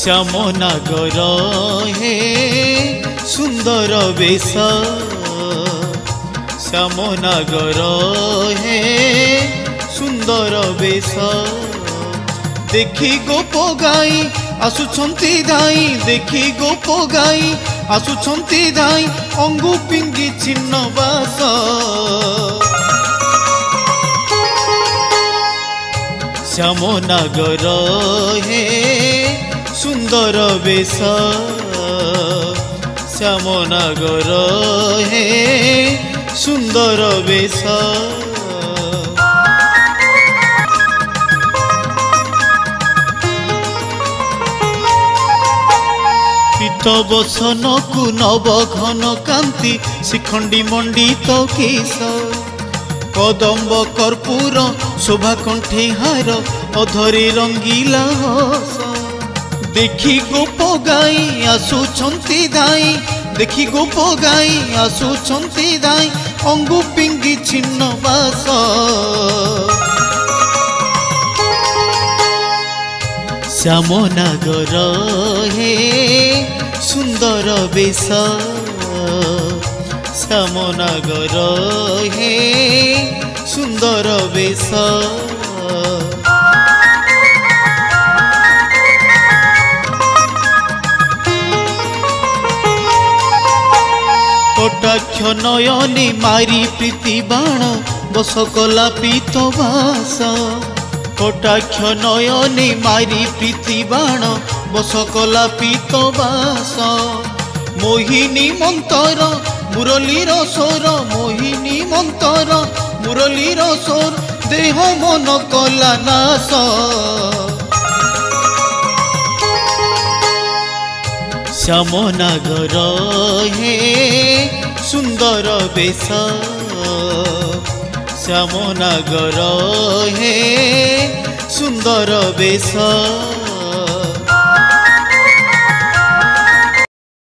श्यामनगर हे सुंदर बेश श्यामनगर हे सुंदर बेश देखी गोप गाई आसुछंती धाई देखी गोप गाई आसुछंती धाई अंगु पिंगी छिन्न बास श्यामनगर हे सुंदर बेश श्यामनगर हे सुंदर बेश पीत बसन को नव घन कांति शिखंडी मंडित केश कदम्ब कर्पूर शोभा कंठे हार अधरे रंगीला हस देखी गोप गाई आसुछंती धाई देखी गोप गाई आसुछंती धाई अंगु पिंगी छिन्न बास श्यामनगर हे सुंदर बेश श्यामनगर हे सुंदर बेश कटाक्ष नयने मारी प्रीति बाण बस कला पीत बास कटाक्ष नयने मारी प्रीति बाण बस कला पीत बास मोहिनी मंतर मुरलीर स्वर मोहिनी मंतर मुरलीर स्वर देह मन कला नाश श्यामनगर हे सुंदर बेश श्यामनगर हे सुंदर बेश।